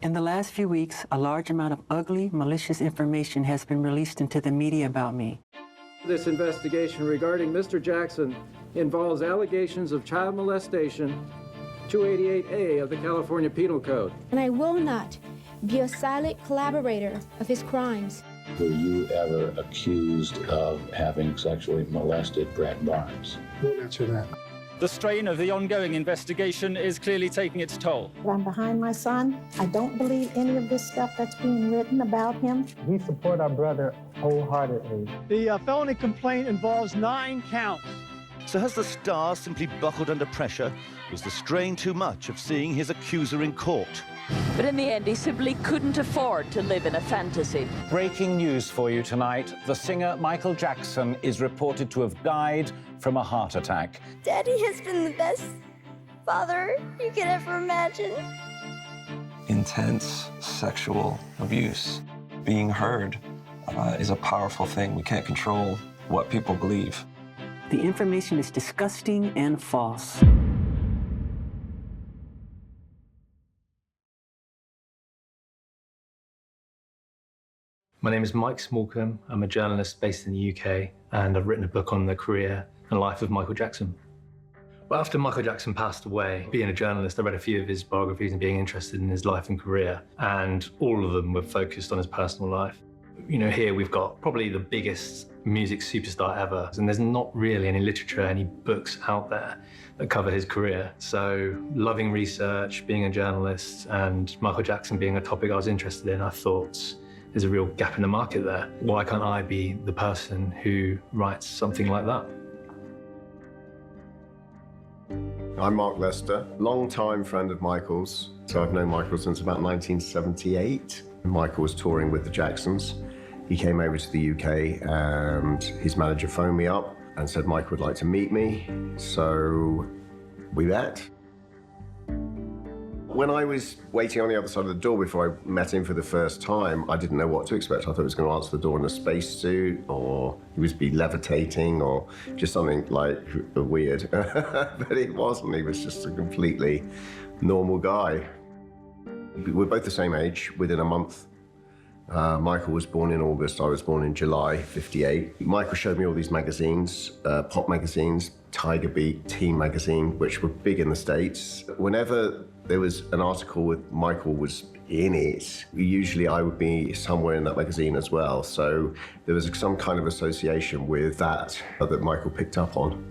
In the last few weeks, a large amount of ugly, malicious information has been released into the media about me. This investigation regarding Mr. Jackson involves allegations of child molestation, 288A of the California Penal Code. And I will not be a silent collaborator of his crimes. Were you ever accused of having sexually molested Brad Barnes? Won't answer that. The strain of the ongoing investigation is clearly taking its toll. I'm behind my son. I don't believe any of this stuff that's being written about him. We support our brother wholeheartedly. The felony complaint involves 9 counts. So has the star simply buckled under pressure? Was the strain too much of seeing his accuser in court? But in the end, he simply couldn't afford to live in a fantasy. Breaking news for you tonight. The singer Michael Jackson is reported to have died from a heart attack. Daddy has been the best father you could ever imagine. Intense sexual abuse. Being heard is a powerful thing. We can't control what people believe. The information is disgusting and false. My name is Mike Smallcombe. I'm a journalist based in the UK, and I've written a book on the career and life of Michael Jackson. But after Michael Jackson passed away, being a journalist, I read a few of his biographies and being interested in his life and career, and all of them were focused on his personal life. You know, here we've got probably the biggest music superstar ever, and there's not really any literature, any books out there that cover his career. So loving research, being a journalist, and Michael Jackson being a topic I was interested in, I thought, there's a real gap in the market there. Why can't I be the person who writes something like that? I'm Mark Lester, long-time friend of Michael's. So I've known Michael since about 1978. Michael was touring with the Jacksons. He came over to the UK and his manager phoned me up and said Mike would like to meet me. So we met. When I was waiting on the other side of the door before I met him for the first time, I didn't know what to expect. I thought he was going to answer the door in a spacesuit, or he was be levitating, or just something like weird. But it wasn't. He was just a completely normal guy. We're both the same age, within a month. Michael was born in August, I was born in July, '58. Michael showed me all these magazines, pop magazines, Tiger Beat, Teen magazine, which were big in the States. Whenever there was an article with Michael was in it, usually I would be somewhere in that magazine as well. So there was some kind of association with that Michael picked up on.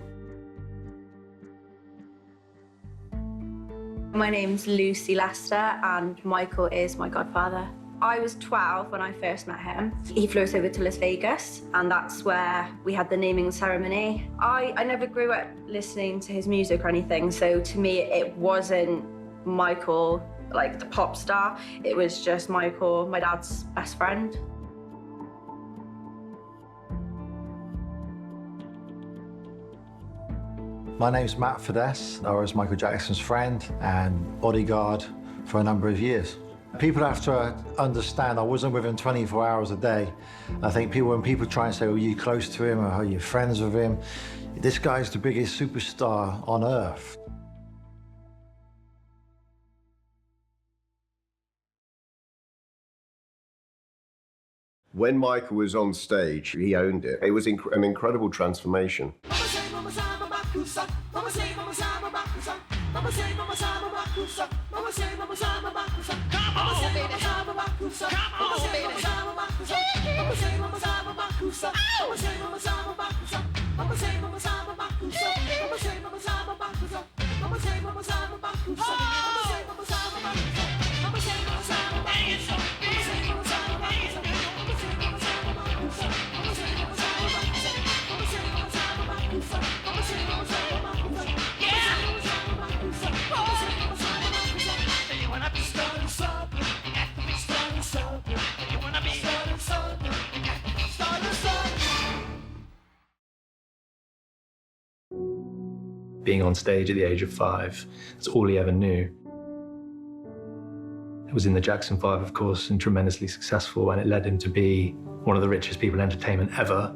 My name's Lucy Lester and Michael is my godfather. I was 12 when I first met him. He flew us over to Las Vegas, and that's where we had the naming ceremony. I never grew up listening to his music or anything, so to me it wasn't Michael, like the pop star. It was just Michael, my dad's best friend. My name's Matt Fidesz. I was Michael Jackson's friend and bodyguard for a number of years. People have to understand I wasn't with him 24 hours a day. I think when people try and say, are you close to him or are you friends with him? This guy's the biggest superstar on earth. When Michael was on stage, he owned it. It was an incredible transformation. Being on stage at the age of 5, that's all he ever knew. It was in the Jackson 5, of course, and tremendously successful, and it led him to be one of the richest people in entertainment ever,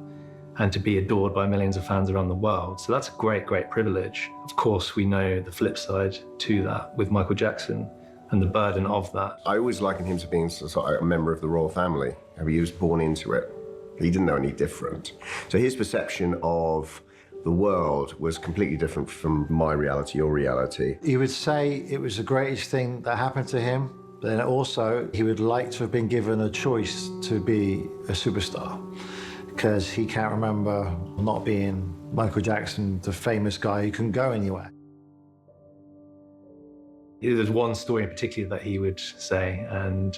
and to be adored by millions of fans around the world. So that's a great, great privilege. Of course, we know the flip side to that with Michael Jackson, and the burden of that. I always likened him to being sort of a member of the royal family. He was born into it. He didn't know any different. So his perception of the world was completely different from my reality, your reality. He would say it was the greatest thing that happened to him, but then also he would like to have been given a choice to be a superstar, because he can't remember not being Michael Jackson, the famous guy who couldn't go anywhere. There's one story in particular that he would say, and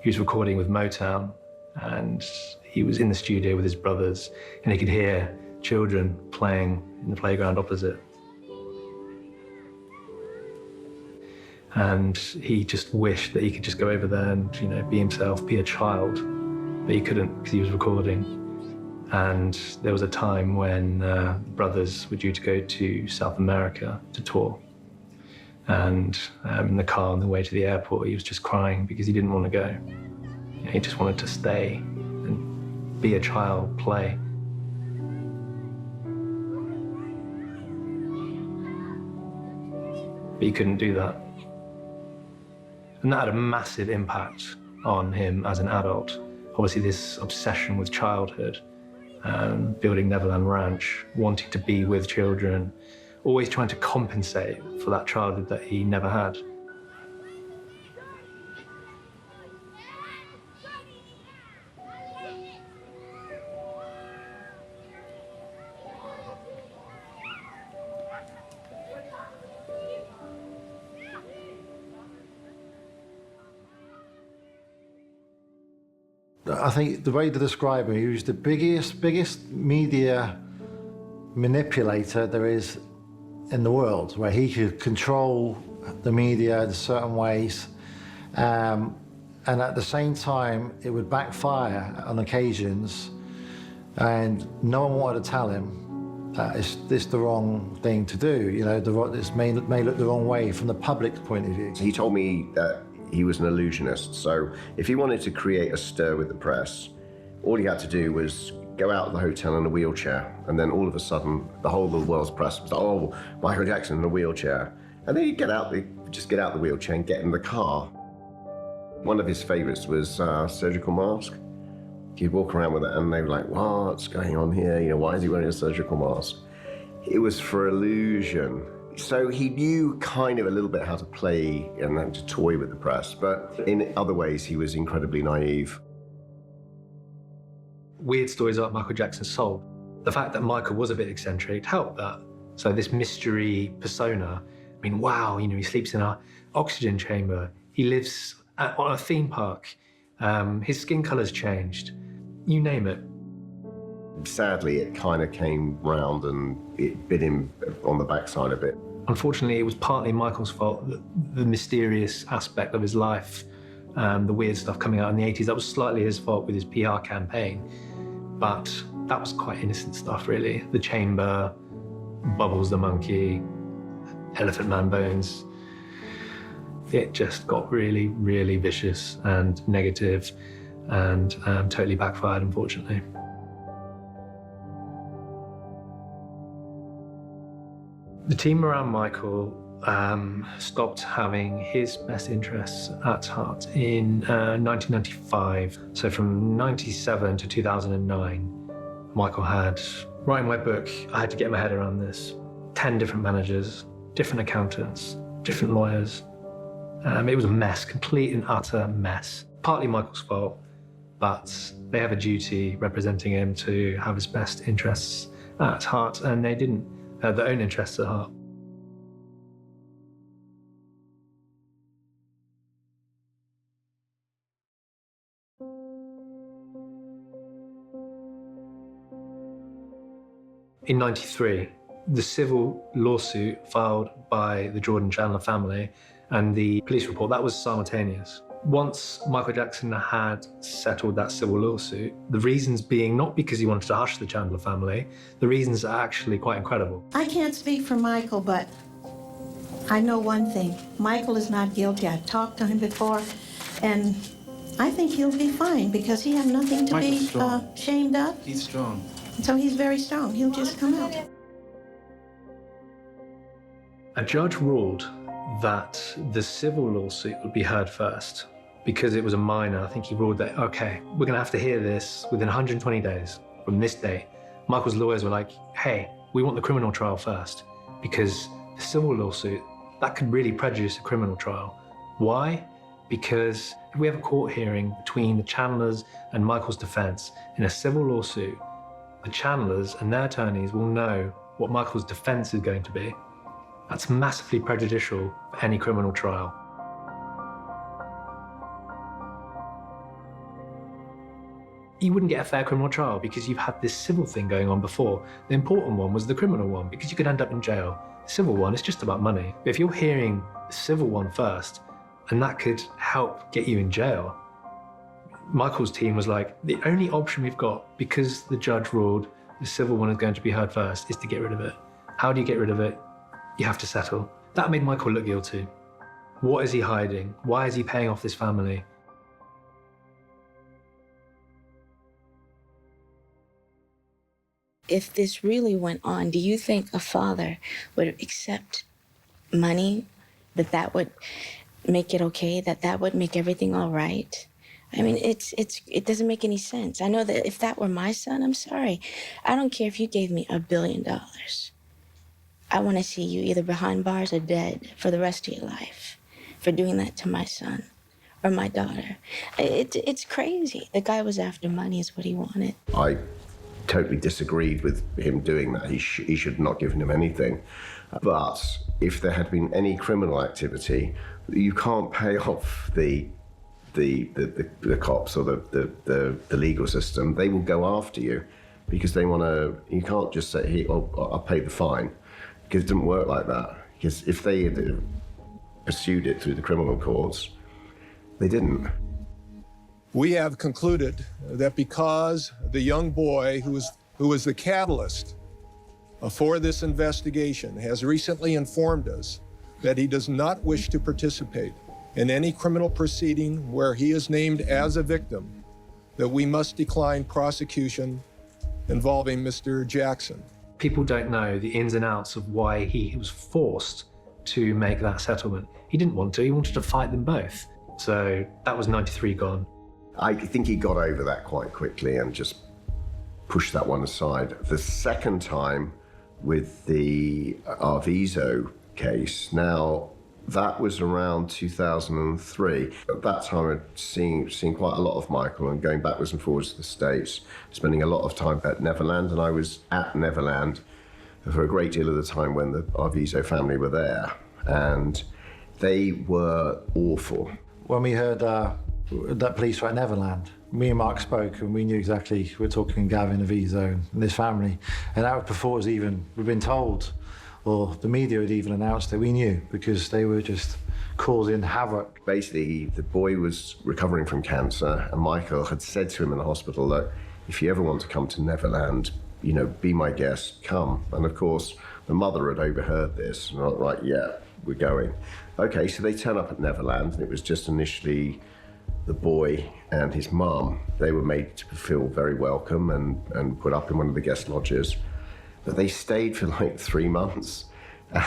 he was recording with Motown, and he was in the studio with his brothers, and he could hear children playing in the playground opposite. And he just wished that he could just go over there and, you know, be himself, be a child, but he couldn't because he was recording. And there was a time when brothers were due to go to South America to tour. And in the car on the way to the airport, he was just crying because he didn't want to go. You know, he just wanted to stay and be a child, play. But he couldn't do that. And that had a massive impact on him as an adult. Obviously, this obsession with childhood, building Neverland Ranch, wanting to be with children, always trying to compensate for that childhood that he never had. I think the way to describe him, he was the biggest media manipulator there is in the world, where he could control the media in certain ways, and at the same time it would backfire on occasions, and no one wanted to tell him that it's the wrong thing to do. You know, this may look the wrong way from the public point of view. He told me that he was an illusionist, so if he wanted to create a stir with the press, all he had to do was go out of the hotel in a wheelchair, and then all of a sudden, the whole of the world's press was like, oh, Michael Jackson in a wheelchair. And then he'd just get out the wheelchair and get in the car. One of his favorites was surgical mask. He'd walk around with it, and they were like, what's going on here? You know, why is he wearing a surgical mask? It was for illusion. So he knew kind of a little bit how to play and to toy with the press, but in other ways, he was incredibly naive. Weird stories about Michael Jackson sold. The fact that Michael was a bit eccentric helped that. So this mystery persona, I mean, wow, you know, he sleeps in an oxygen chamber. He lives on a theme park. His skin color's changed. You name it. Sadly, it kind of came round and it bit him on the backside a bit. Unfortunately, it was partly Michael's fault, the mysterious aspect of his life, the weird stuff coming out in the 80s, that was slightly his fault with his PR campaign. But that was quite innocent stuff, really. The chamber, Bubbles the monkey, Elephant Man Bones. It just got really, really vicious and negative and totally backfired, unfortunately. The team around Michael stopped having his best interests at heart in 1995. So from 97 to 2009, Michael had, writing my book, I had to get my head around this. 10 different managers, different accountants, different lawyers. It was a mess, complete and utter mess. Partly Michael's fault, but they have a duty representing him to have his best interests at heart, and they didn't. Their own interests at heart. In '93, the civil lawsuit filed by the Jordan Chandler family and the police report, that was simultaneous. Once Michael Jackson had settled that civil lawsuit, the reasons being not because he wanted to hush the Chandler family, the reasons are actually quite incredible. I can't speak for Michael, but I know one thing. Michael is not guilty. I've talked to him before, and I think he'll be fine because he had nothing to be ashamed of. He's strong. So he's very strong. He'll just come out. A judge ruled that the civil lawsuit would be heard first. Because it was a minor, I think he ruled that, okay, we're gonna have to hear this within 120 days from this date. Michael's lawyers were like, hey, we want the criminal trial first, because the civil lawsuit, that could really prejudice a criminal trial. Why? Because if we have a court hearing between the Chandlers and Michael's defense in a civil lawsuit, the Chandlers and their attorneys will know what Michael's defense is going to be. That's massively prejudicial for any criminal trial. You wouldn't get a fair criminal trial because you've had this civil thing going on before. The important one was the criminal one because you could end up in jail. The civil one is just about money. But if you're hearing the civil one first, and that could help get you in jail, Michael's team was like, the only option we've got, because the judge ruled the civil one is going to be heard first, is to get rid of it. How do you get rid of it? You have to settle. That made Michael look guilty. What is he hiding? Why is he paying off this family? If this really went on, do you think a father would accept money, that would make it okay, that would make everything all right? I mean, it doesn't make any sense. I know that if that were my son, I'm sorry. I don't care if you gave me $1 billion. I want to see you either behind bars or dead for the rest of your life for doing that to my son or my daughter. It's crazy. The guy was after money is what he wanted. I totally disagreed with him doing that. He should not have given him anything. But if there had been any criminal activity, you can't pay off the cops or the legal system. They will go after you because they want to. You can't just say, "Hey, I'll pay the fine," because it doesn't work like that. Because if they had pursued it through the criminal courts, they didn't. We have concluded that because the young boy who was the catalyst for this investigation has recently informed us that he does not wish to participate in any criminal proceeding where he is named as a victim, that we must decline prosecution involving Mr. Jackson. People don't know the ins and outs of why he was forced to make that settlement. He didn't want to, he wanted to fight them both. So that was 93 gone. I think he got over that quite quickly and just pushed that one aside. The second time with the Arvizo case, now that was around 2003. At that time I'd seen quite a lot of Michael and going backwards and forwards to the States, spending a lot of time at Neverland, and I was at Neverland for a great deal of the time when the Arvizo family were there, and they were awful. When we heard that police were at Neverland, me and Mark spoke and we knew exactly, we're talking Gavin Arvizo and his family, and that was before it was even, we'd been told, or the media had even announced it, we knew, because they were just causing havoc. Basically, the boy was recovering from cancer, and Michael had said to him in the hospital, look, if you ever want to come to Neverland, you know, be my guest, come. And of course, the mother had overheard this, and like, right, yeah, we're going. Okay, so they turn up at Neverland, and it was just initially the boy and his mum. They were made to feel very welcome and put up in one of the guest lodges. But they stayed for like 3 months.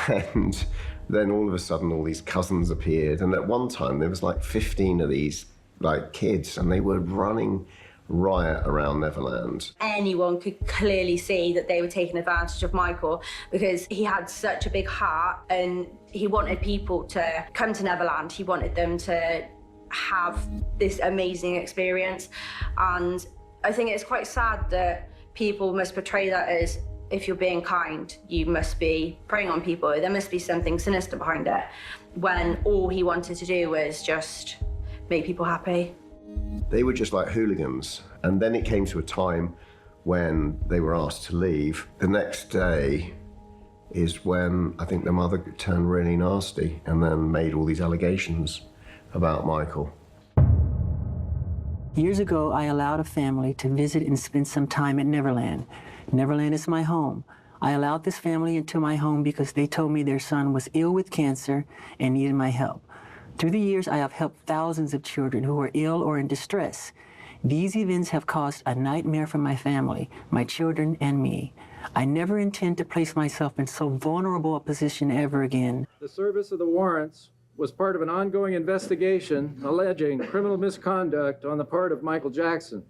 And then all of a sudden, all these cousins appeared. And at one time, there was like 15 of these like kids, and they were running riot around Neverland. Anyone could clearly see that they were taking advantage of Michael because he had such a big heart and he wanted people to come to Neverland. He wanted them to have this amazing experience. And I think it's quite sad that people must portray that as, if you're being kind, you must be preying on people. There must be something sinister behind it, when all he wanted to do was just make people happy. They were just like hooligans. And then it came to a time when they were asked to leave. The next day is when I think their mother turned really nasty and then made all these allegations about Michael. Years ago, I allowed a family to visit and spend some time at Neverland. Neverland is my home. I allowed this family into my home because they told me their son was ill with cancer and needed my help. Through the years, I have helped thousands of children who are ill or in distress. These events have caused a nightmare for my family, my children, and me. I never intend to place myself in so vulnerable a position ever again. The service of the warrants was part of an ongoing investigation alleging criminal misconduct on the part of Michael Jackson.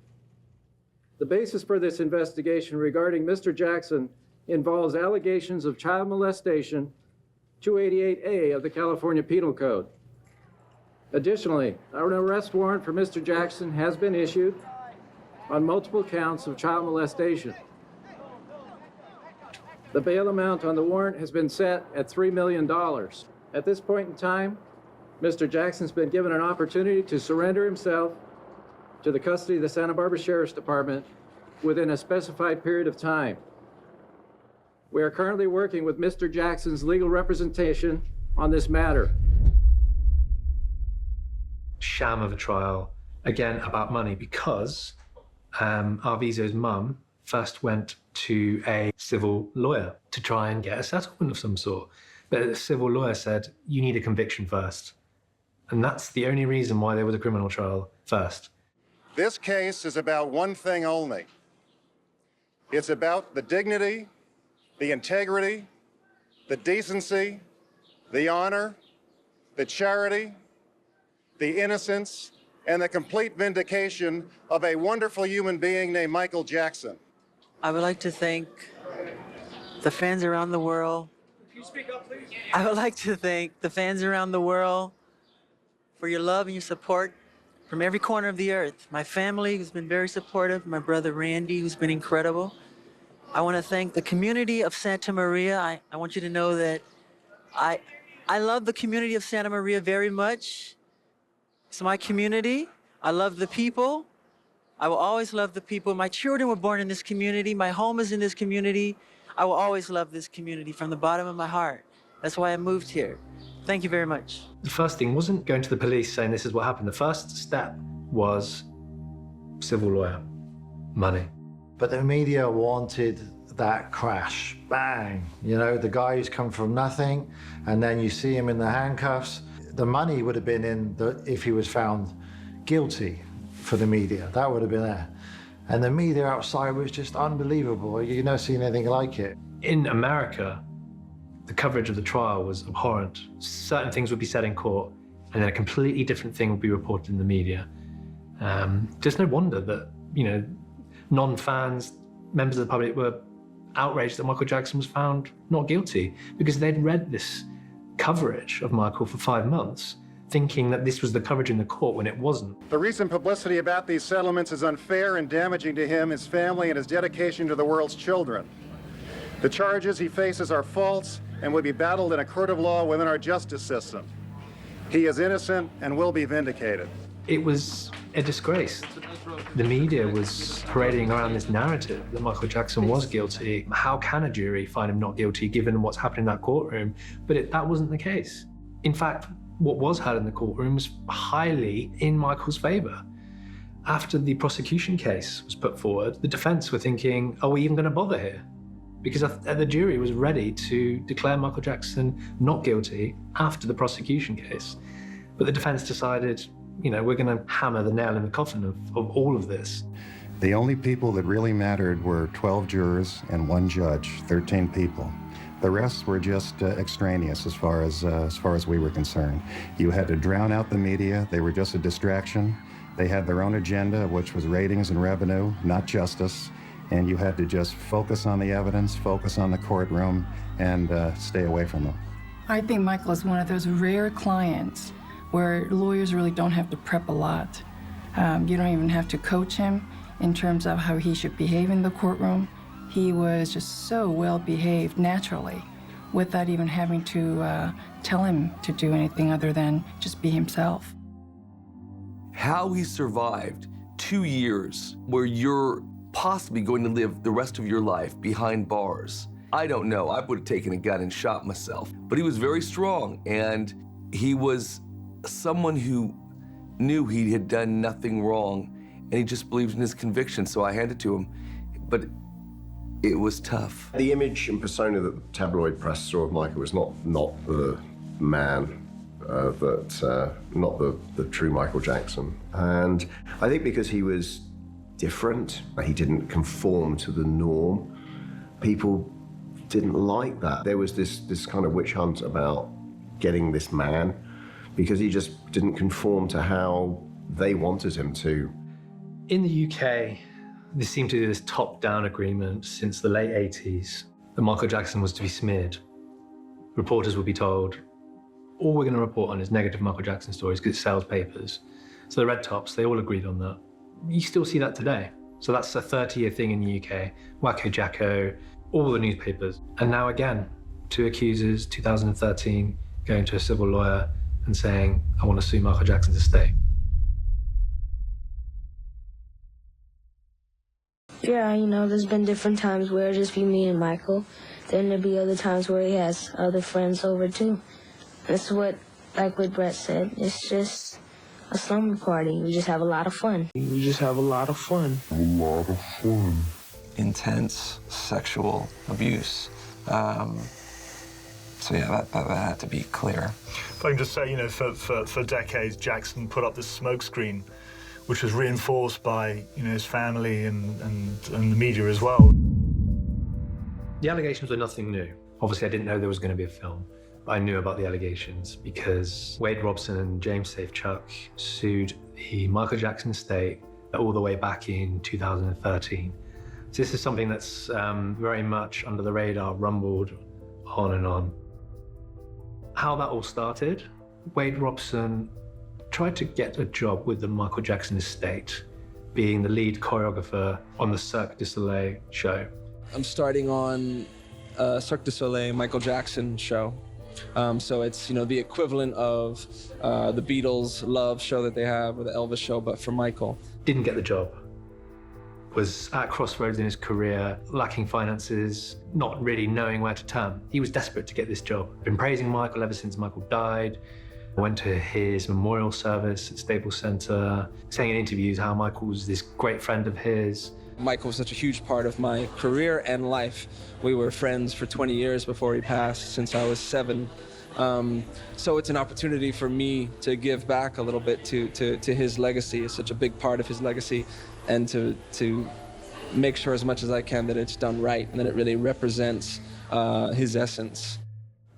The basis for this investigation regarding Mr. Jackson involves allegations of child molestation, 288A of the California Penal Code. Additionally, an arrest warrant for Mr. Jackson has been issued on multiple counts of child molestation. The bail amount on the warrant has been set at $3 million. At this point in time, Mr. Jackson's been given an opportunity to surrender himself to the custody of the Santa Barbara Sheriff's Department within a specified period of time. We are currently working with Mr. Jackson's legal representation on this matter. Sham of a trial, again about money, because Arvizo's mum first went to a civil lawyer to try and get a settlement of some sort. But the civil lawyer said, you need a conviction first. And that's the only reason why there was a criminal trial first. This case is about one thing only. It's about the dignity, the integrity, the decency, the honor, the charity, the innocence, and the complete vindication of a wonderful human being named Michael Jackson. I would like to thank the fans around the world. Can you speak up, please? I would like to thank the fans around the world for your love and your support from every corner of the earth. My family, who's been very supportive, my brother Randy, who's been incredible. I want to thank the community of Santa Maria. I want you to know that I love the community of Santa Maria very much. It's my community. I love the people. I will always love the people. My children were born in this community. My home is in this community. I will always love this community from the bottom of my heart. That's why I moved here. Thank you very much. The first thing wasn't going to the police saying this is what happened. The first step was civil lawyer, money. But the media wanted that crash, bang. You know, the guy who's come from nothing, and then you see him in the handcuffs. The money would have been in if he was found guilty for the media. That would have been there. And the media outside was just unbelievable. You've never seen anything like it. In America, the coverage of the trial was abhorrent. Certain things would be said in court, and then a completely different thing would be reported in the media. Just no wonder that, you know, non-fans, members of the public were outraged that Michael Jackson was found not guilty, because they'd read this coverage of Michael for 5 months, thinking that this was the coverage in the court when it wasn't. The recent publicity about these settlements is unfair and damaging to him, his family, and his dedication to the world's children. The charges he faces are false and will be battled in a court of law within our justice system. He is innocent and will be vindicated. It was a disgrace. The media was parading around this narrative that Michael Jackson was guilty. How can a jury find him not guilty given what's happened in that courtroom? But that wasn't the case. In fact, what was heard in the courtroom was highly in Michael's favor. After the prosecution case was put forward, the defense were thinking, are we even going to bother here? Because the jury was ready to declare Michael Jackson not guilty after the prosecution case. But the defense decided, you know, we're going to hammer the nail in the coffin of all of this. The only people that really mattered were 12 jurors and 1 judge, 13 people. The rest were just extraneous as far as we were concerned. You had to drown out the media. They were just a distraction. They had their own agenda, which was ratings and revenue, not justice. And you had to just focus on the evidence, focus on the courtroom, and stay away from them. I think Michael is one of those rare clients where lawyers really don't have to prep a lot. You don't even have to coach him in terms of how he should behave in the courtroom. He was just so well behaved naturally without even having to tell him to do anything other than just be himself. How he survived 2 years where you're possibly going to live the rest of your life behind bars, I don't know. I would have taken a gun and shot myself. But he was very strong, and he was someone who knew he had done nothing wrong, and he just believed in his conviction, so I handed it to him. But it was tough. The image and persona that the tabloid press saw of Michael was not the man, not the true Michael Jackson. And I think because he was different, he didn't conform to the norm, people didn't like that. There was this kind of witch hunt about getting this man because he just didn't conform to how they wanted him to. In the UK, there seemed to be this top-down agreement since the late 80s that Michael Jackson was to be smeared. Reporters would be told, all we're going to report on is negative Michael Jackson stories because it sells papers. So the red tops, they all agreed on that. You still see that today. So that's a 30-year thing in the UK. Wacko Jacko, all the newspapers. And now again, 2 accusers, 2013, going to a civil lawyer and saying, I want to sue Michael Jackson's estate. Yeah, you know, there's been different times where it'll just be me and Michael. Then there'll be other times where he has other friends over too. That's what, like what Brett said, it's just a slumber party. We just have a lot of fun. We just have a lot of fun. A lot of fun. Intense sexual abuse. So yeah, that had to be clear. If I can just say, you know, for decades, Jackson put up this smokescreen, which was reinforced by, you know, his family and the media as well. The allegations were nothing new. Obviously, I didn't know there was going to be a film. I knew about the allegations because Wade Robson and James Safechuck sued the Michael Jackson estate all the way back in 2013. So this is something that's very much under the radar, rumbled on and on. How that all started, Wade Robson tried to get a job with the Michael Jackson estate, being the lead choreographer on the Cirque du Soleil show. I'm starting on Cirque du Soleil Michael Jackson show. So it's, you know, the equivalent of the Beatles' Love show that they have, or the Elvis show, but for Michael. Didn't get the job. Was at crossroads in his career, lacking finances, not really knowing where to turn. He was desperate to get this job. Been praising Michael ever since Michael died. Went to his memorial service at Staples Center, saying in interviews how Michael was this great friend of his. Michael was such a huge part of my career and life. We were friends for 20 years before he passed, since I was 7. So it's an opportunity for me to give back a little bit to his legacy. It's such a big part of his legacy, and to make sure as much as I can that it's done right and that it really represents his essence.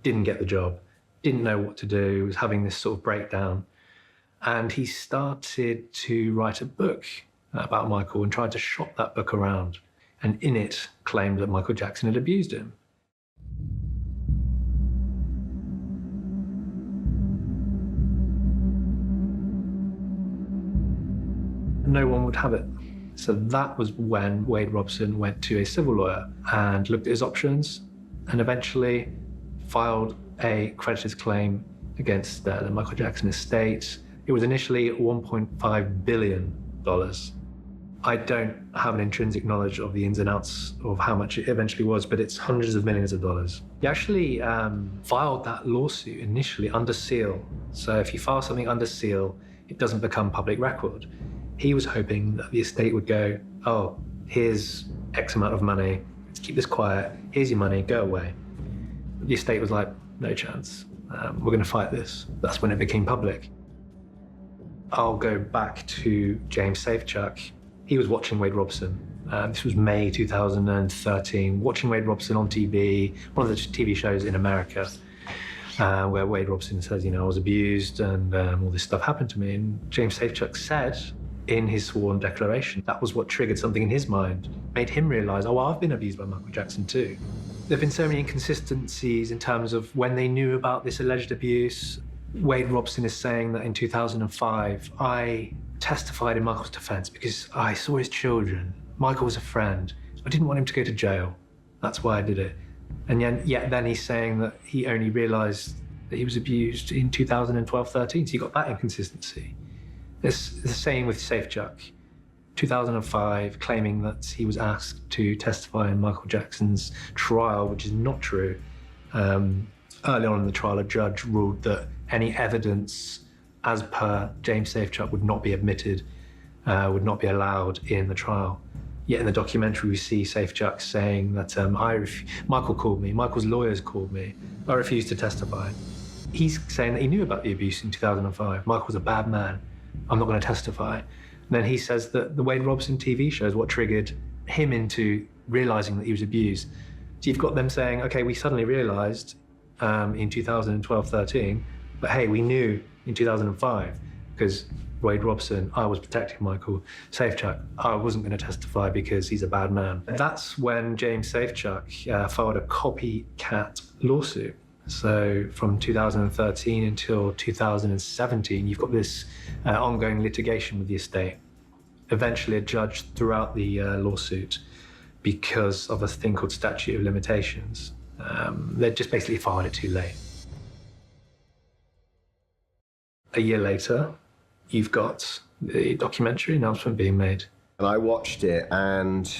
Didn't get the job, didn't know what to do, was having this sort of breakdown. And he started to write a book about Michael and tried to shop that book around. And in it claimed that Michael Jackson had abused him. No one would have it. So that was when Wade Robson went to a civil lawyer and looked at his options and eventually filed a creditor's claim against the Michael Jackson estate. It was initially $1.5 billion. I don't have an intrinsic knowledge of the ins and outs of how much it eventually was, but it's hundreds of millions of dollars. He actually filed that lawsuit initially under seal. So if you file something under seal, it doesn't become public record. He was hoping that the estate would go, oh, here's X amount of money, let's keep this quiet, here's your money, go away. The estate was like, no chance, we're gonna fight this. That's when it became public. I'll go back to James Safechuck. He was watching Wade Robson. This was May 2013, watching Wade Robson on TV, one of the TV shows in America, where Wade Robson says, you know, I was abused and all this stuff happened to me. And James Safechuck said in his sworn declaration, that was what triggered something in his mind, made him realize, oh, I've been abused by Michael Jackson too. There've been so many inconsistencies in terms of when they knew about this alleged abuse. Wade Robson is saying that in 2005, I testified in Michael's defense because I saw his children. Michael was a friend. I didn't want him to go to jail. That's why I did it. And yet then he's saying that he only realized that he was abused in 2012-13, so you got that inconsistency. It's the same with Safechuck. 2005, claiming that he was asked to testify in Michael Jackson's trial, which is not true. Early on in the trial, a judge ruled that any evidence as per James Safechuck would not be admitted, would not be allowed in the trial. Yet in the documentary, we see Safechuck saying that Michael called me, Michael's lawyers called me, I refused to testify. He's saying that he knew about the abuse in 2005. Michael's a bad man, I'm not going to testify. And then he says that the Wade Robson TV show is what triggered him into realizing that he was abused. So you've got them saying, okay, we suddenly realized in 2012-13, but hey, we knew in 2005, because Wade Robson, I was protecting Michael. Safechuck, I wasn't going to testify because he's a bad man. That's when James Safechuck filed a copycat lawsuit. So from 2013 until 2017, you've got this ongoing litigation with the estate. Eventually, a judge threw out the lawsuit because of a thing called statute of limitations. They just basically filed it too late. A year later, you've got the documentary announcement being made. And I watched it, and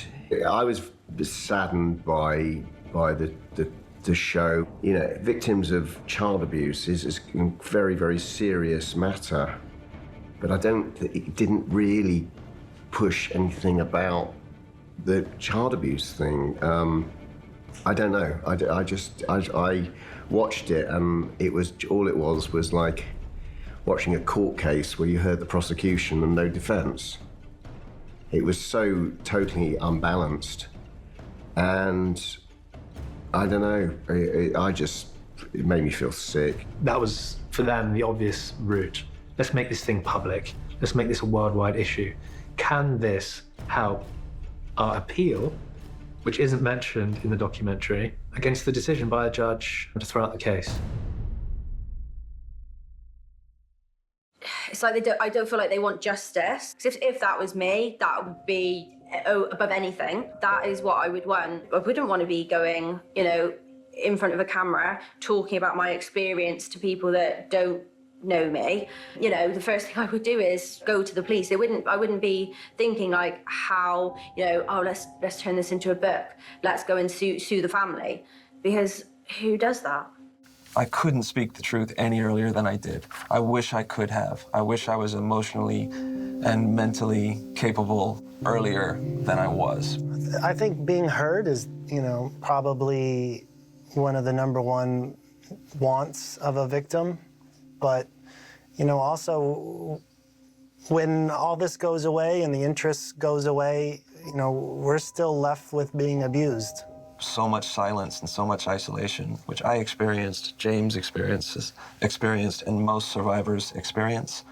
I was saddened by the show. You know, victims of child abuse is a very, very serious matter. But it didn't really push anything about the child abuse thing. I don't know. I watched it, and all it was like watching a court case where you heard the prosecution and no defense. It was so totally unbalanced. And I don't know, it made me feel sick. That was, for them, the obvious route. Let's make this thing public. Let's make this a worldwide issue. Can this help our appeal, which isn't mentioned in the documentary, against the decision by a judge to throw out the case? It's like I don't feel like they want justice. If that was me, that would be above anything. That is what I would want. I wouldn't want to be going, in front of a camera, talking about my experience to people that don't know me. The first thing I would do is go to the police. I wouldn't be thinking like how, let's turn this into a book. Let's go and sue the family. Because who does that? I couldn't speak the truth any earlier than I did. I wish I could have. I wish I was emotionally and mentally capable earlier than I was. I think being heard is, probably one of the #1 wants of a victim. But, also, when all this goes away and the interest goes away, we're still left with being abused. So much silence and so much isolation, which I experienced, James experienced, and most survivors experience.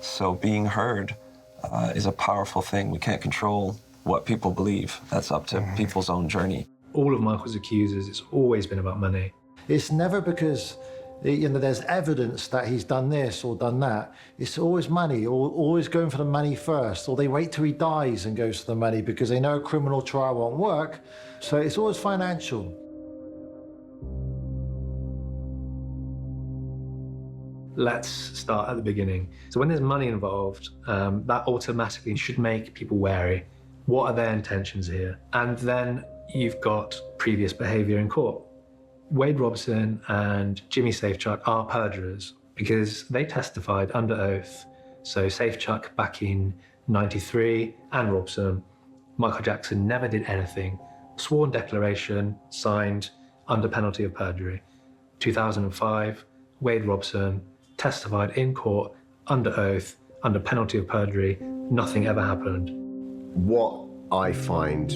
So being heard is a powerful thing. We can't control what people believe. That's up to people's own journey. All of Michael's accusers, it's always been about money. It's never because there's evidence that he's done this or done that. It's always money, or always going for the money first, or they wait till he dies and goes for the money because they know a criminal trial won't work. So it's always financial. Let's start at the beginning. So when there's money involved, that automatically should make people wary. What are their intentions here? And then you've got previous behavior in court. Wade Robson and Jimmy Safechuck are perjurers because they testified under oath. So Safechuck back in '93 and Robson, Michael Jackson never did anything. Sworn declaration signed under penalty of perjury. 2005, Wade Robson testified in court under oath, under penalty of perjury. Nothing ever happened. What I find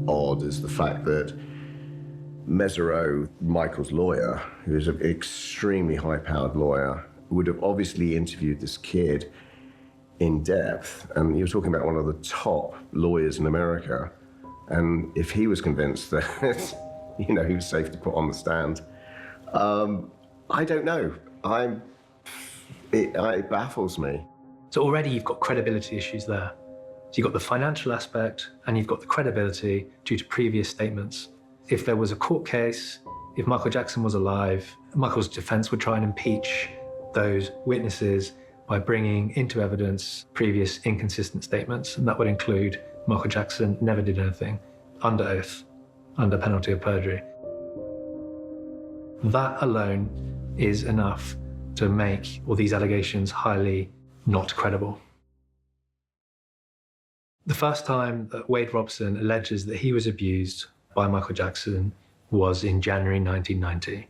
odd is the fact that Mazzeo, Michael's lawyer, who is an extremely high-powered lawyer, would have obviously interviewed this kid in depth. And he was talking about one of the top lawyers in America. And if he was convinced that, he was safe to put on the stand, I don't know. It baffles me. So already you've got credibility issues there. So you've got the financial aspect and you've got the credibility due to previous statements. If there was a court case, if Michael Jackson was alive, Michael's defense would try and impeach those witnesses by bringing into evidence previous inconsistent statements, and that would include Michael Jackson never did anything, under oath, under penalty of perjury. That alone is enough to make all these allegations highly not credible. The first time that Wade Robson alleges that he was abused by Michael Jackson was in January 1990.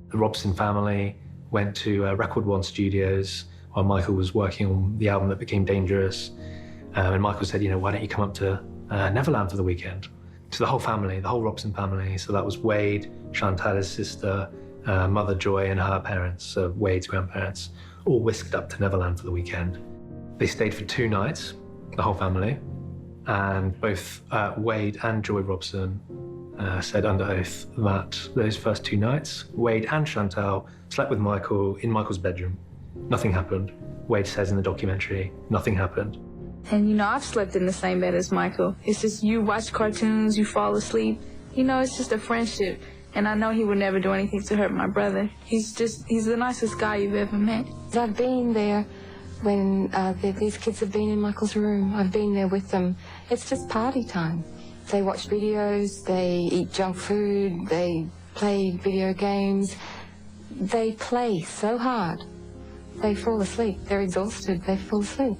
The Robson family went to Record One Studios while Michael was working on the album that became Dangerous. And Michael said, why don't you come up to Neverland for the weekend? to the whole family, the whole Robson family. So that was Wade, Chantal, his sister, Mother Joy and her parents, so Wade's grandparents, all whisked up to Neverland for the weekend. They stayed for 2 nights, the whole family, and both Wade and Joy Robson said under oath that those first 2 nights, Wade and Chantal slept with Michael in Michael's bedroom. Nothing happened. Wade says in the documentary, nothing happened. And, you know, I've slept in the same bed as Michael. It's just you watch cartoons, you fall asleep. You know, it's just a friendship. And I know he would never do anything to hurt my brother. He's the nicest guy you've ever met. I've been there when these kids have been in Michael's room. I've been there with them. It's just party time. They watch videos, they eat junk food, they play video games. They play so hard. They fall asleep. They're exhausted. They fall asleep.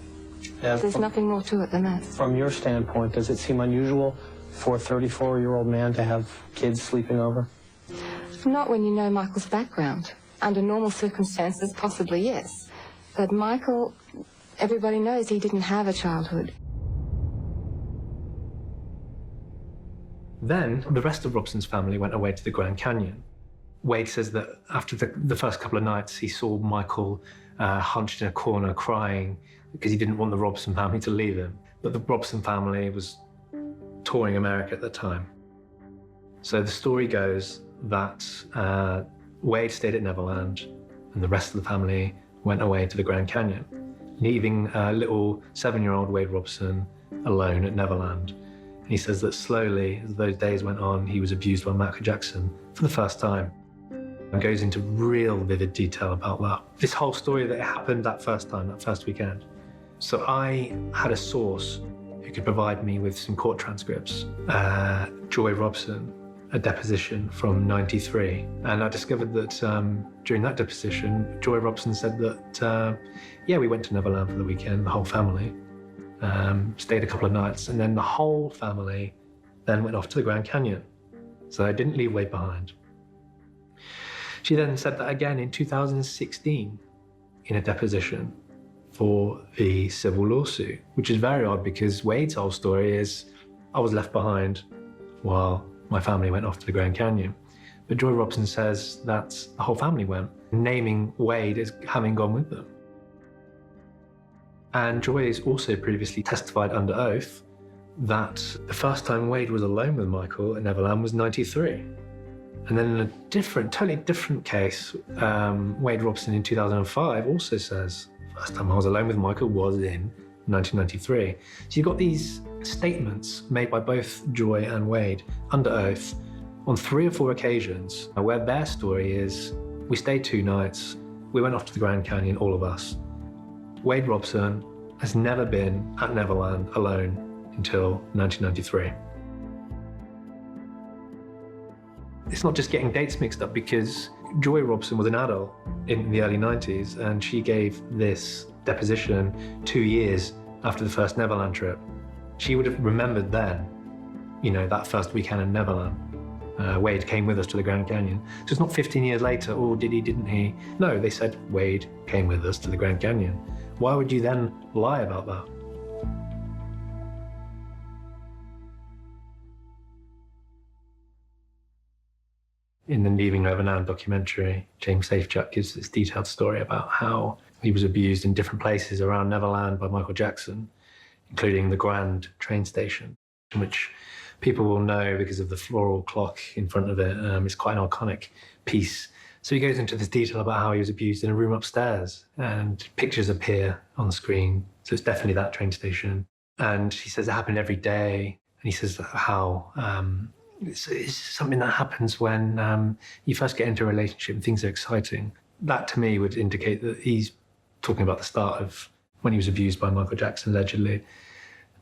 There's nothing more to it than that. From your standpoint, does it seem unusual for a 34-year-old man to have kids sleeping over? Not when you know Michael's background. Under normal circumstances, possibly yes. But Michael, everybody knows he didn't have a childhood. Then the rest of Robson's family went away to the Grand Canyon. Wade says that after the first couple of nights, he saw Michael hunched in a corner crying because he didn't want the Robson family to leave him. But the Robson family was touring America at the time. So the story goes that Wade stayed at Neverland and the rest of the family went away to the Grand Canyon, leaving little 7-year-old Wade Robson alone at Neverland. And he says that slowly, as those days went on, he was abused by Michael Jackson for the first time. And goes into real vivid detail about that. This whole story that happened that first time, that first weekend. So I had a source who could provide me with some court transcripts. Joy Robson, a deposition from '93. And I discovered that during that deposition, Joy Robson said that, yeah, we went to Neverland for the weekend, the whole family. Stayed a couple of nights, and then the whole family then went off to the Grand Canyon. So I didn't leave Wade behind. She then said that again in 2016 in a deposition for the civil lawsuit, which is very odd because Wade's whole story is, I was left behind while my family went off to the Grand Canyon. But Joy Robson says that the whole family went, naming Wade as having gone with them. And Joy has also previously testified under oath that the first time Wade was alone with Michael at Neverland was '93. And then in a totally different case, Wade Robson in 2005 also says, first time I was alone with Michael was in 1993. So you've got these statements made by both Joy and Wade under oath on 3 or 4 occasions where their story is, we stayed 2 nights, we went off to the Grand Canyon, all of us. Wade Robson has never been at Neverland alone until 1993. It's not just getting dates mixed up because Joy Robson was an adult in the early 90s and she gave this deposition 2 years after the first Neverland trip. She would have remembered then, you know, that first weekend in Neverland. Wade came with us to the Grand Canyon. So it's not 15 years later, oh, did he, didn't he? No, they said Wade came with us to the Grand Canyon. Why would you then lie about that? In the Leaving Neverland documentary, James Safechuck gives this detailed story about how he was abused in different places around Neverland by Michael Jackson, including the Grand train station, which people will know because of the floral clock in front of it. It's quite an iconic piece. So he goes into this detail about how he was abused in a room upstairs, and pictures appear on the screen. So it's definitely that train station. And he says it happened every day. And he says how it's something that happens when you first get into a relationship and things are exciting. That to me would indicate that he's talking about the start of when he was abused by Michael Jackson, allegedly.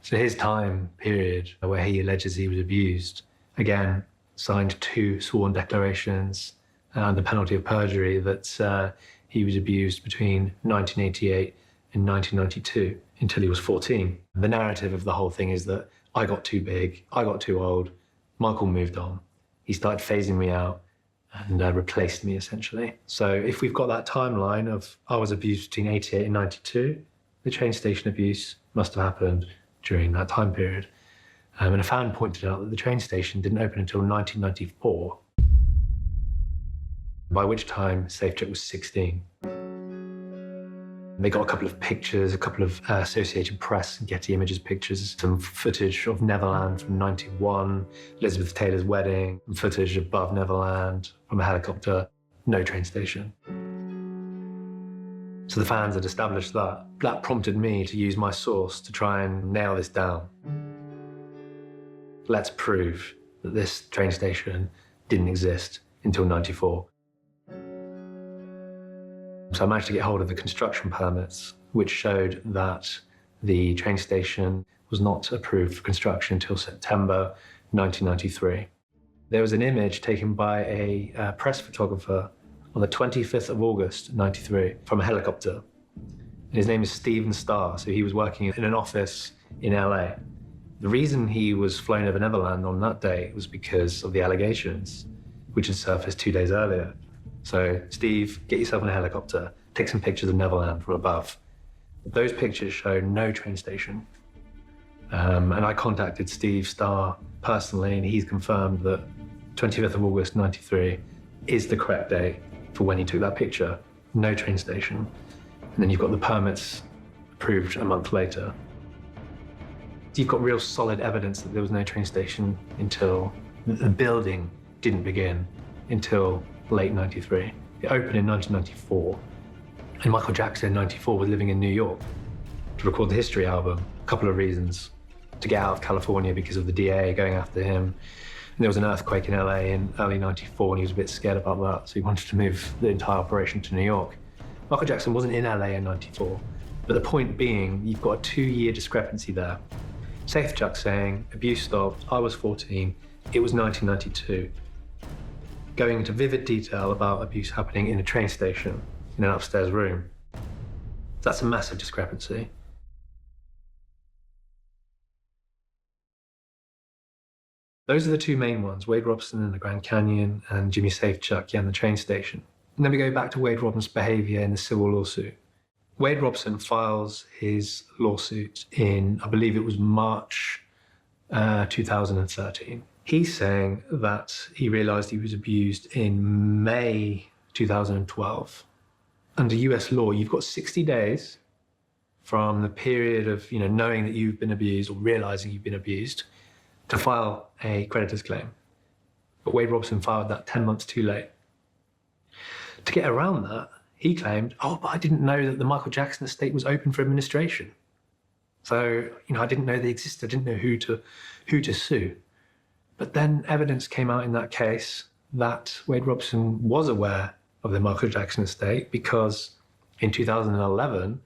So his time period where he alleges he was abused, again, signed 2 sworn declarations under penalty of perjury that he was abused between 1988 and 1992 until he was 14. The narrative of the whole thing is that I got too big, I got too old, Michael moved on. He started phasing me out and replaced me, essentially. So if we've got that timeline of I was abused between 88 and 92, the train station abuse must have happened during that time period. And a fan pointed out that the train station didn't open until 1994, by which time Safechuck was 16. They got a couple of pictures, a couple of Associated Press and Getty Images pictures, some footage of Neverland from '91, Elizabeth Taylor's wedding, and footage above Neverland from a helicopter, no train station. So the fans had established that. That prompted me to use my source to try and nail this down. Let's prove that this train station didn't exist until '94. So I managed to get hold of the construction permits, which showed that the train station was not approved for construction until September 1993. There was an image taken by a press photographer on the 25th of August, '93, from a helicopter. His name is Stephen Starr, so he was working in an office in LA. The reason he was flown over Neverland on that day was because of the allegations, which had surfaced 2 days earlier. So, Steve, get yourself in a helicopter, take some pictures of Neverland from above. Those pictures show no train station. And I contacted Steve Starr personally, and he's confirmed that 25th of August, '93 is the correct date for when he took that picture. No train station. And then you've got the permits approved a month later. You've got real solid evidence that there was no train station until the building didn't begin until late '93. It opened in 1994, and Michael Jackson in '94 was living in New York to record the History album. A couple of reasons: to get out of California because of the DA going after him, and there was an earthquake in LA in early '94, and he was a bit scared about that, so he wanted to move the entire operation to New York. Michael Jackson wasn't in LA in '94, but the point being, you've got a 2-year discrepancy there. Safechuck saying, abuse stopped, I was 14, it was 1992. Going into vivid detail about abuse happening in a train station, in an upstairs room. That's a massive discrepancy. Those are the two main ones, Wade Robson in the Grand Canyon and Jimmy Safechuck in the train station. And then we go back to Wade Robson's behavior in the civil lawsuit. Wade Robson files his lawsuit in, I believe it was March 2013. He's saying that he realized he was abused in May 2012. Under US law, you've got 60 days from the period of knowing that you've been abused or realizing you've been abused to file a creditor's claim. But Wade Robson filed that 10 months too late. To get around that, he claimed, but I didn't know that the Michael Jackson estate was open for administration. So, I didn't know they existed. I didn't know who to sue. But then evidence came out in that case that Wade Robson was aware of the Michael Jackson estate because in 2011,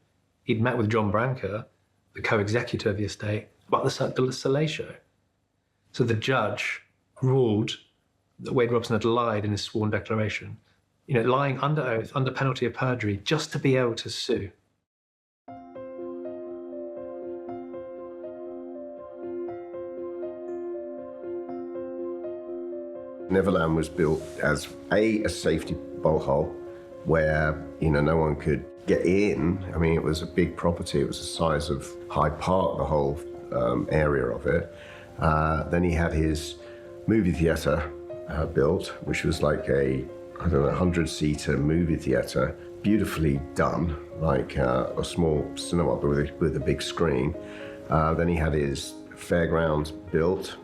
he'd met with John Branca, the co-executor of the estate, about the Cirque du Soleil show. So the judge ruled that Wade Robson had lied in his sworn declaration, lying under oath, under penalty of perjury, just to be able to sue. Neverland was built as a safety bolt hole where, no one could get in. I mean, it was a big property. It was the size of Hyde Park, the whole area of it. Then he had his movie theater built, which was like a 100-seater movie theater, beautifully done, like a small cinema but with a big screen. Then he had his fairgrounds built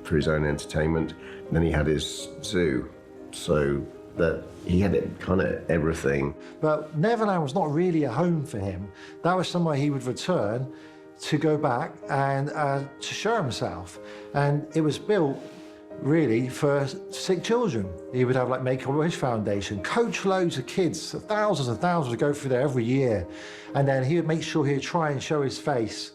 for his own entertainment. And then he had his zoo, so that he had kind of everything. But Neverland was not really a home for him. That was somewhere he would return to go back and to show himself. And it was built really for sick children. He would have like Make-A-Wish Foundation, coach loads of kids, thousands and thousands would go through there every year. And then he would make sure he'd try and show his face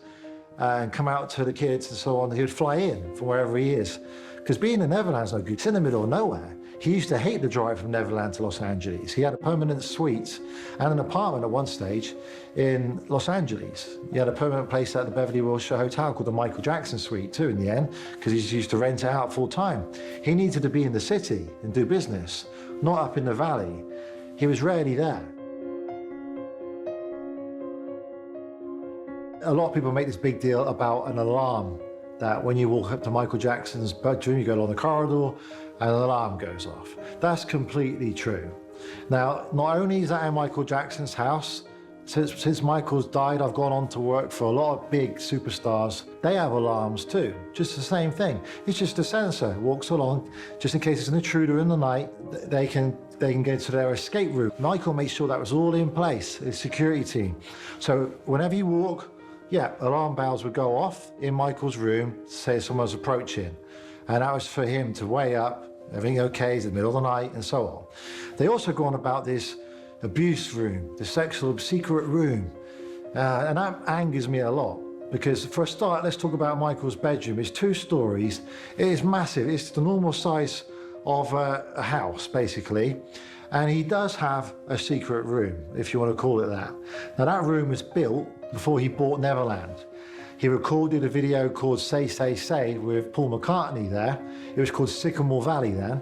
and come out to the kids and so on. He would fly in from wherever he is. Because being in Neverland's no good. It's in the middle of nowhere. He used to hate the drive from Neverland to Los Angeles. He had a permanent suite and an apartment at one stage in Los Angeles. He had a permanent place at the Beverly Wilshire Hotel called the Michael Jackson Suite too in the end, because he used to rent it out full time. He needed to be in the city and do business, not up in the valley. He was rarely there. A lot of people make this big deal about an alarm that when you walk up to Michael Jackson's bedroom, you go along the corridor and an alarm goes off. That's completely true. Now, not only is that in Michael Jackson's house, since Michael's died, I've gone on to work for a lot of big superstars. They have alarms too, just the same thing. It's just a sensor, walks along, just in case it's an intruder in the night, they can get to their escape route. Michael made sure that was all in place, his security team. So whenever you walk, yeah, alarm bells would go off in Michael's room to say someone's approaching. And that was for him to weigh up, everything okay, it's the middle of the night, and so on. They also go on about this abuse room, the sexual secret room. And that angers me a lot, because for a start, let's talk about Michael's bedroom. It's 2 stories, it is massive, it's the normal size of a house, basically. And he does have a secret room, if you want to call it that. Now, that room was built before he bought Neverland. He recorded a video called Say, Say, Say with Paul McCartney there. It was called Sycamore Valley then.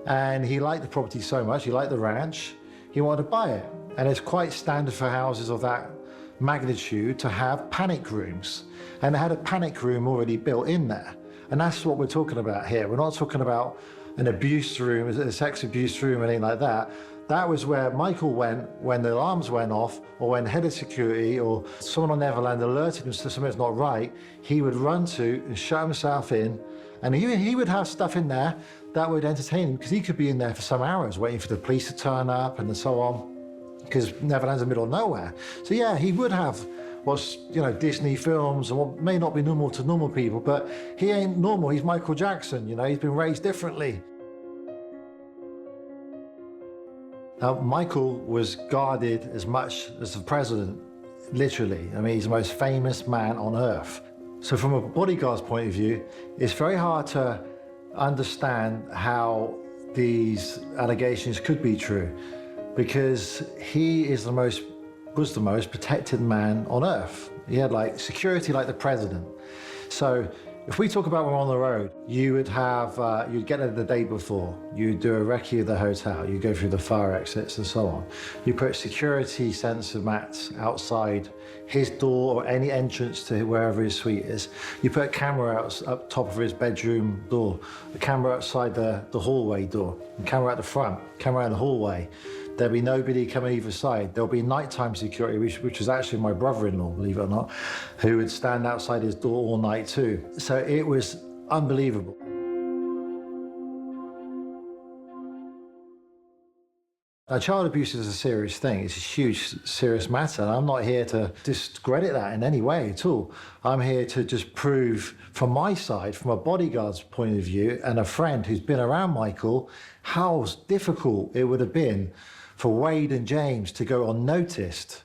And he liked the property so much, he liked the ranch, he wanted to buy it. And it's quite standard for houses of that magnitude to have panic rooms. And they had a panic room already built in there. And that's what we're talking about here. We're not talking about an abuse room, a sex abuse room, anything like that. That was where Michael went when the alarms went off, or when head of security or someone on Neverland alerted him to something's not right. He would run to and shut himself in, and he would have stuff in there that would entertain him, because he could be in there for some hours waiting for the police to turn up and so on, because Neverland's in the middle of nowhere. So yeah, he would have what's, you know, Disney films and what may not be normal to normal people, but he ain't normal. He's Michael Jackson, you know, he's been raised differently. Now, Michael was guarded as much as the president, literally. I mean, he's the most famous man on earth. So from a bodyguard's point of view, it's very hard to understand how these allegations could be true, because he is was the most protected man on earth. He had like security like the president. So if we talk about when we're on the road, you would have, you'd get there the day before, you'd do a recce of the hotel, you go through the fire exits and so on. You put security sensor mats outside his door or any entrance to wherever his suite is. You put a camera up top of his bedroom door, a camera outside the hallway door, a camera at the front, camera in the hallway. There'll be nobody coming either side. There'll be nighttime security, which was actually my brother-in-law, believe it or not, who would stand outside his door all night too. So it was unbelievable. Now, child abuse is a serious thing. It's a huge, serious matter. And I'm not here to discredit that in any way at all. I'm here to just prove from my side, from a bodyguard's point of view and a friend who's been around Michael, how difficult it would have been for Wade and James to go unnoticed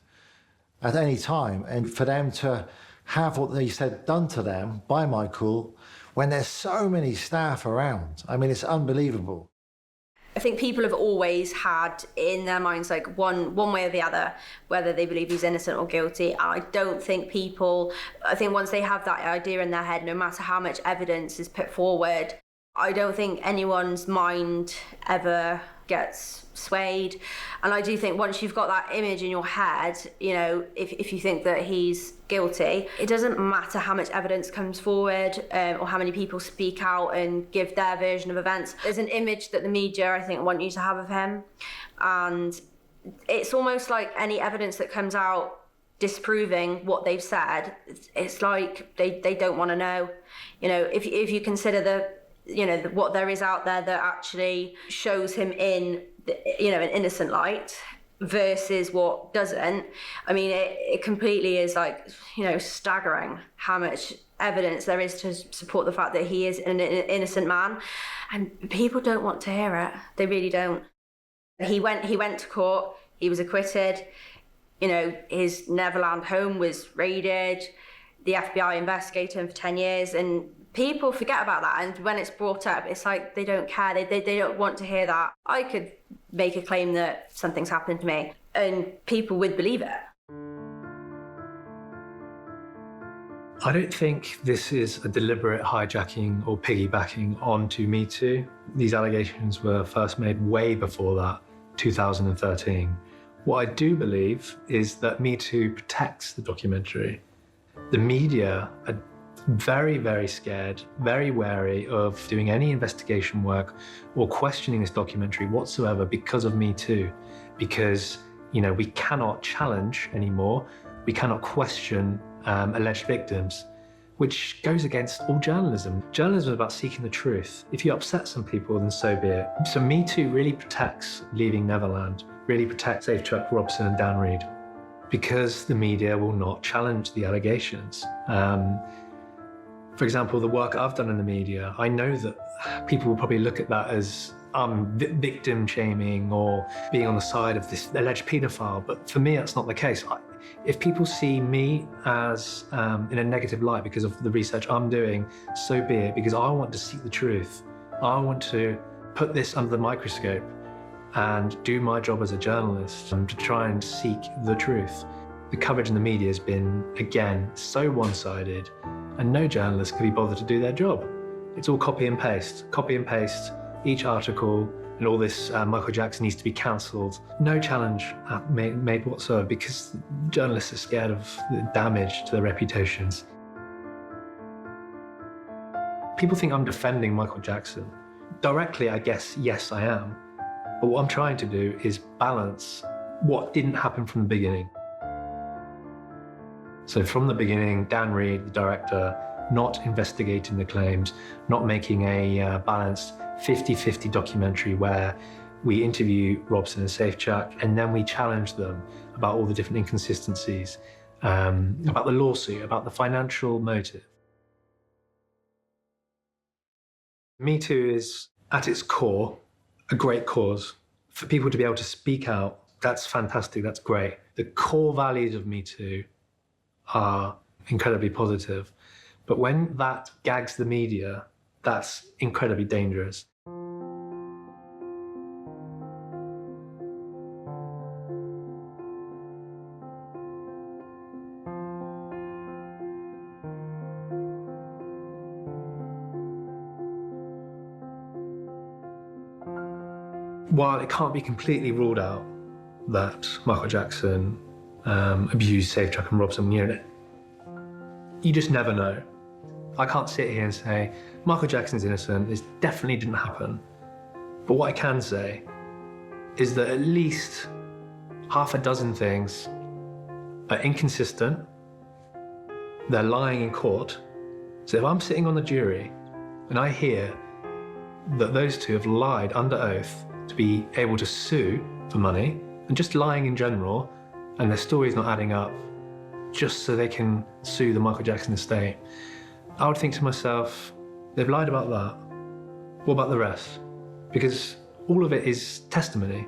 at any time, and for them to have what they said done to them by Michael when there's so many staff around. I mean, it's unbelievable. I think people have always had in their minds like one way or the other, whether they believe he's innocent or guilty. I don't think I think once they have that idea in their head, no matter how much evidence is put forward, I don't think anyone's mind ever gets swayed. And I do think once you've got that image in your head, you know, if you think that he's guilty, it doesn't matter how much evidence comes forward or how many people speak out and give their version of events. There's an image that the media, I think, want you to have of him. And it's almost like any evidence that comes out disproving what they've said, it's like they don't want to know. You know, if you consider what there is out there that actually shows him in, an innocent light versus what doesn't. I mean, it completely is like, staggering how much evidence there is to support the fact that he is an innocent man. And people don't want to hear it. They really don't. He went to court. He was acquitted. His Neverland home was raided. The FBI investigated him for 10 years. And people forget about that, and when it's brought up, it's like they don't care. They don't want to hear that. I could make a claim that something's happened to me, and people would believe it. I don't think this is a deliberate hijacking or piggybacking onto Me Too. These allegations were first made way before that, 2013. What I do believe is that Me Too protects the documentary. The media are very, very scared, very wary of doing any investigation work or questioning this documentary whatsoever because of Me Too. Because, you know, we cannot challenge anymore, we cannot question alleged victims, which goes against all journalism. Journalism is about seeking the truth. If you upset some people, then so be it. So Me Too really protects Leaving Neverland, really protects Safechuck, Robson and Dan Reed, because the media will not challenge the allegations. For example, the work I've done in the media, I know that people will probably look at that as victim shaming or being on the side of this alleged paedophile, but for me, that's not the case. If people see me as in a negative light because of the research I'm doing, so be it, because I want to seek the truth. I want to put this under the microscope and do my job as a journalist to try and seek the truth. The coverage in the media has been, again, so one-sided, and no journalist can be bothered to do their job. It's all copy and paste each article, and all this Michael Jackson needs to be cancelled. No challenge made whatsoever because journalists are scared of the damage to their reputations. People think I'm defending Michael Jackson. Directly, I guess, yes, I am. But what I'm trying to do is balance what didn't happen from the beginning. So from the beginning, Dan Reed, the director, not investigating the claims, not making a balanced 50-50 documentary where we interview Robson and Safechuck and then we challenge them about all the different inconsistencies, about the lawsuit, about the financial motive. Me Too is, at its core, a great cause. For people to be able to speak out, that's fantastic, that's great. The core values of Me Too are incredibly positive. But when that gags the media, that's incredibly dangerous. While it can't be completely ruled out that Michael Jackson abused Safechuck and Robson, you just never know. I can't sit here and say, Michael Jackson's innocent, this definitely didn't happen. But what I can say is that at least half a dozen things are inconsistent, they're lying in court. So if I'm sitting on the jury and I hear that those two have lied under oath to be able to sue for money, and just lying in general, and their story's not adding up, just so they can sue the Michael Jackson estate, I would think to myself, they've lied about that. What about the rest? Because all of it is testimony.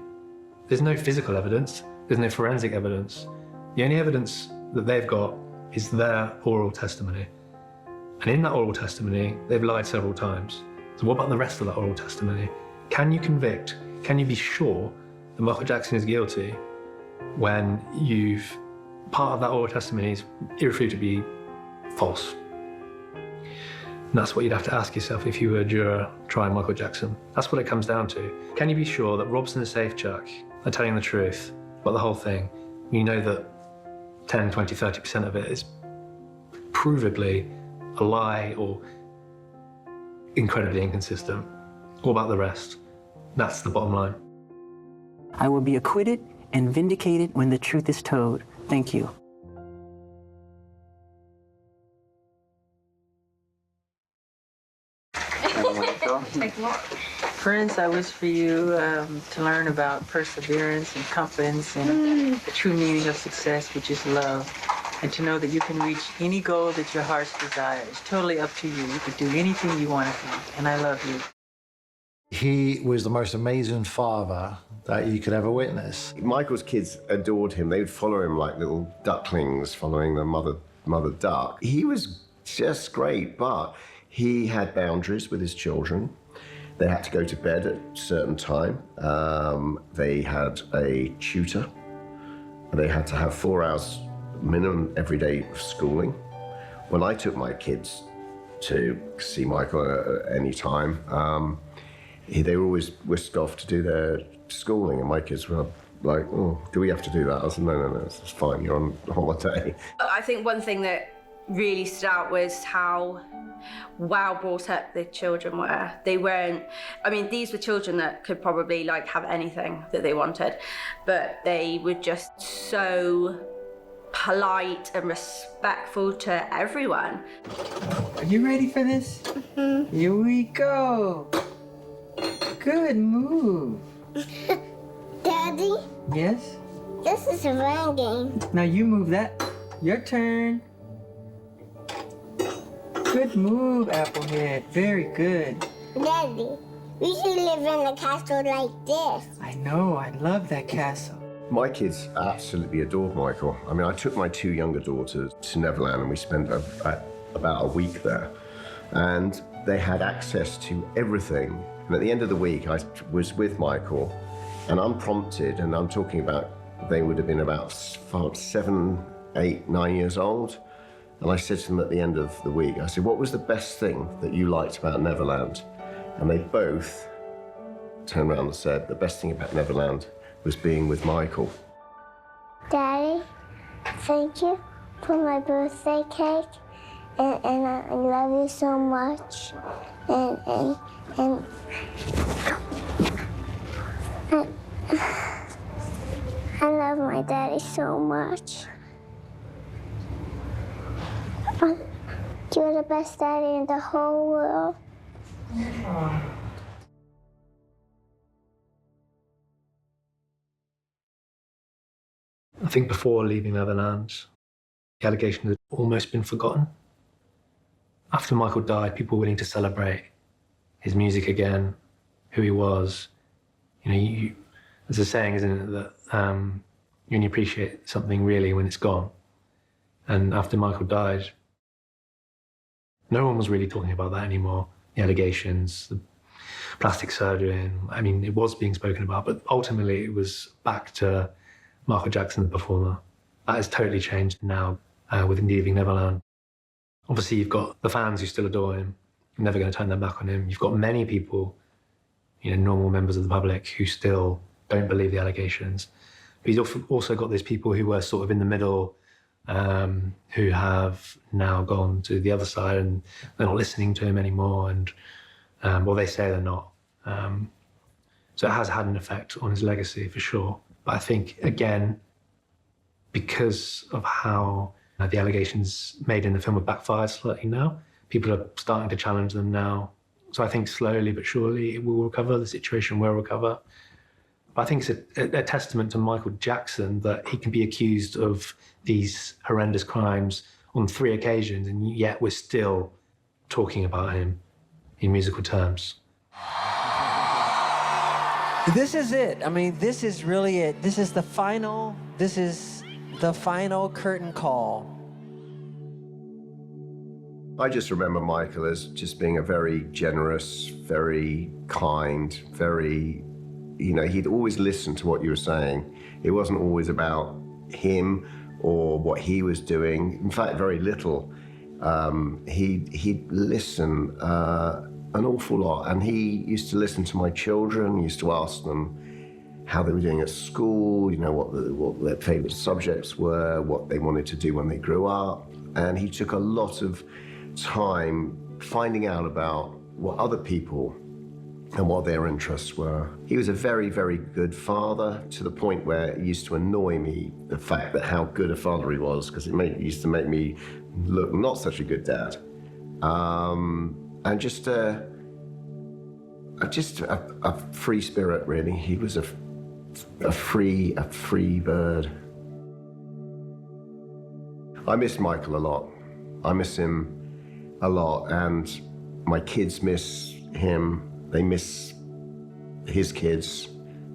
There's no physical evidence, there's no forensic evidence. The only evidence that they've got is their oral testimony. And in that oral testimony, they've lied several times. So what about the rest of that oral testimony? Can you convict, can you be sure that Michael Jackson is guilty when part of that oral testimony is irrefutably false? And that's what you'd have to ask yourself if you were a juror trying Michael Jackson. That's what it comes down to. Can you be sure that Robson and Safechuck are telling the truth about the whole thing? You know that 10, 20, 30% of it is provably a lie or incredibly inconsistent. What about the rest? That's the bottom line. I will be acquitted and vindicated when the truth is told. Thank you. Prince, I wish for you to learn about perseverance and confidence and the true meaning of success, which is love, and to know that you can reach any goal that your heart desires. It's totally up to you. You can do anything you want to do, and I love you. He was the most amazing father that you could ever witness. Michael's kids adored him. They would follow him like little ducklings following their mother duck. He was just great, but he had boundaries with his children. They had to go to bed at a certain time. They had a tutor. They had to have 4 hours minimum every day of schooling. When I took my kids to see Michael at any time, they were always whisked off to do their schooling, and my kids were like, oh, do we have to do that? I said, no, it's fine, you're on holiday. I think one thing that really stood out was how well brought up the children were. They weren't, I mean, these were children that could probably like have anything that they wanted, but they were just so polite and respectful to everyone. Are you ready for this? Mm-hmm. Here we go. Good move. Daddy? Yes? This is a run game. Now you move that. Your turn. Good move, Applehead. Very good. Daddy, we should live in a castle like this. I know. I love that castle. My kids absolutely adored Michael. I mean, I took my 2 younger daughters to Neverland and we spent about a week there. And they had access to everything. And at the end of the week, I was with Michael and unprompted, and I'm talking about, they would have been about 7, 8, 9 years old. And I said to them at the end of the week, I said, what was the best thing that you liked about Neverland? And they both turned around and said, the best thing about Neverland was being with Michael. Daddy, thank you for my birthday cake, and I love you so much, and I love my daddy so much. You're the best daddy in the whole world. I think before leaving Neverland, the allegation had almost been forgotten. After Michael died, people were willing to celebrate his music again, who he was. You know, there's a saying, isn't it, that you only appreciate something really when it's gone. And after Michael died, no one was really talking about that anymore. The allegations, the plastic surgery, I mean, it was being spoken about, but ultimately it was back to Michael Jackson, the performer. That has totally changed now with Leaving Neverland. Obviously, you've got the fans who still adore him, never going to turn their back on him. You've got many people, you know, normal members of the public who still don't believe the allegations. But he's also got these people who were sort of in the middle, who have now gone to the other side and they're not listening to him anymore. And, well, they say they're not. So it has had an effect on his legacy for sure. But I think, again, because of how the allegations made in the film have backfired slightly now, people are starting to challenge them now. So I think slowly but surely it will recover, the situation will recover. But I think it's a testament to Michael Jackson that he can be accused of these horrendous crimes on 3 occasions, and yet we're still talking about him in musical terms. This is it. I mean, this is really it. This is the final curtain call. I just remember Michael as just being a very generous, very kind, very, you know, he'd always listen to what you were saying. It wasn't always about him or what he was doing. In fact, very little. He'd listen an awful lot, and he used to listen to my children, used to ask them how they were doing at school, you know, what their favorite subjects were, what they wanted to do when they grew up. And he took a lot of time finding out about what other people and what their interests were. He was a very, very good father, to the point where it used to annoy me, the fact that how good a father he was, because it used to make me look not such a good dad. And just a free spirit, really. He was a free bird. I miss Michael a lot. I miss him a lot, and my kids miss him. They miss his kids,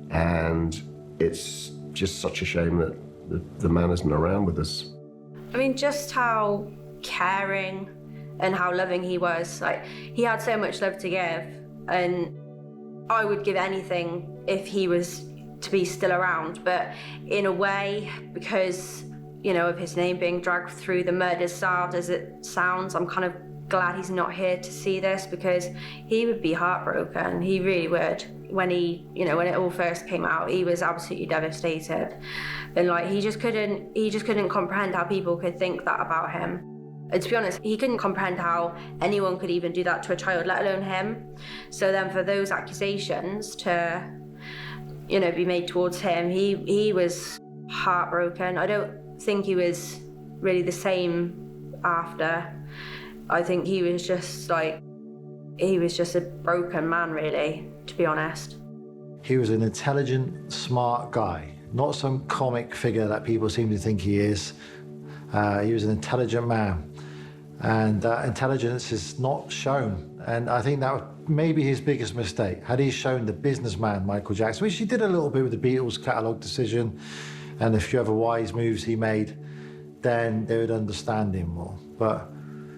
and it's just such a shame that the man isn't around with us. I mean, just how caring and how loving he was. Like, he had so much love to give, and I would give anything if he was to be still around. But in a way, because, you know, of his name being dragged through the mud, as sad as it sounds, I'm kind of glad he's not here to see this, because he would be heartbroken. He really would. When when it all first came out, he was absolutely devastated, and like he just couldn't comprehend how people could think that about him. And to be honest, he couldn't comprehend how anyone could even do that to a child, let alone him. So then for those accusations to, you know, be made towards him, he was heartbroken. I don't think he was really the same after. I think he was just a broken man, really, to be honest. He was an intelligent, smart guy, not some comic figure that people seem to think he is. He was an intelligent man. And that intelligence is not shown. And I think that was maybe his biggest mistake. Had he shown the businessman Michael Jackson, which he did a little bit with the Beatles catalogue decision and a few other wise moves he made, then they would understand him more. But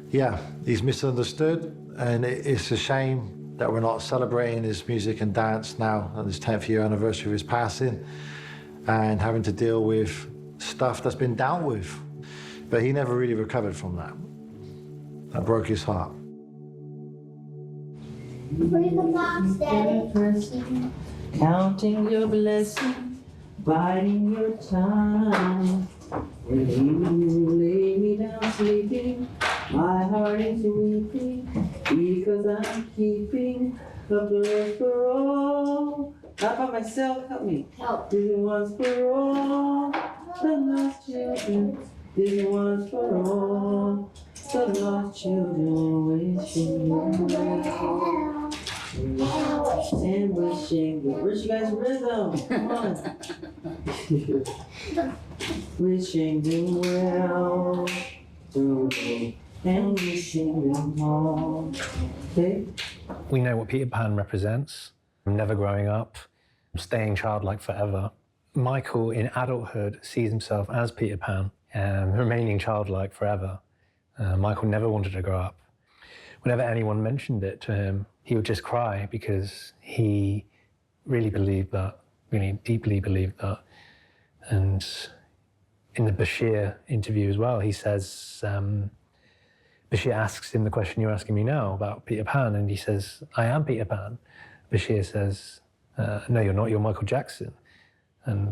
yeah, he's misunderstood, and it's a shame that we're not celebrating his music and dance now on his 10th year anniversary of his passing and having to deal with stuff that's been dealt with. But he never really recovered from that. That broke his heart. Bring the box, Daddy. Counting your blessings, biding your time. When you lay me down sleeping, my heart is weeping because I'm keeping the blood for all. Not by myself, help me. Help. This one's for all the lost children. This one's for all the lost children wishing you well. And wishing you. Where's you guys' rhythm? Come on. Wishing them well. And wishing them home. Okay? We know what Peter Pan represents. Never growing up, staying childlike forever. Michael, in adulthood, sees himself as Peter Pan, remaining childlike forever. Michael never wanted to grow up. Whenever anyone mentioned it to him, he would just cry because he really believed that, really deeply believed that. And in the Bashir interview as well, he says, Bashir asks him the question you're asking me now about Peter Pan, and he says, I am Peter Pan. Bashir says, no, you're not, you're Michael Jackson. And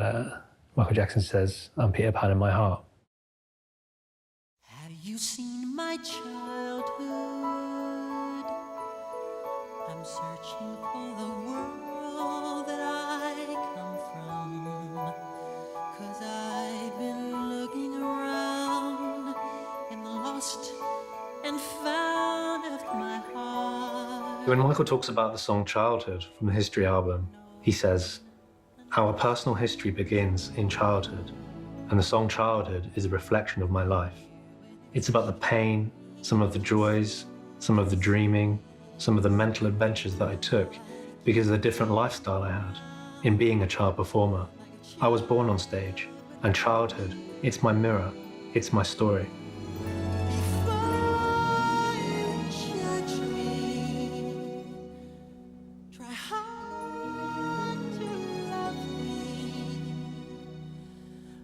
Michael Jackson says, I'm Peter Pan in my heart. Have you seen my childhood? I'm searching for the world that I come from, 'cause I've been looking around in the lost and found of my heart. When Michael talks about the song Childhood from the History album, he says, our personal history begins in childhood, and the song Childhood is a reflection of my life. It's about the pain, some of the joys, some of the dreaming, some of the mental adventures that I took because of the different lifestyle I had in being a child performer. I was born on stage, and childhood, it's my mirror, it's my story.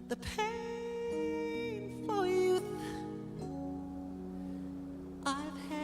The pain for youth I've had.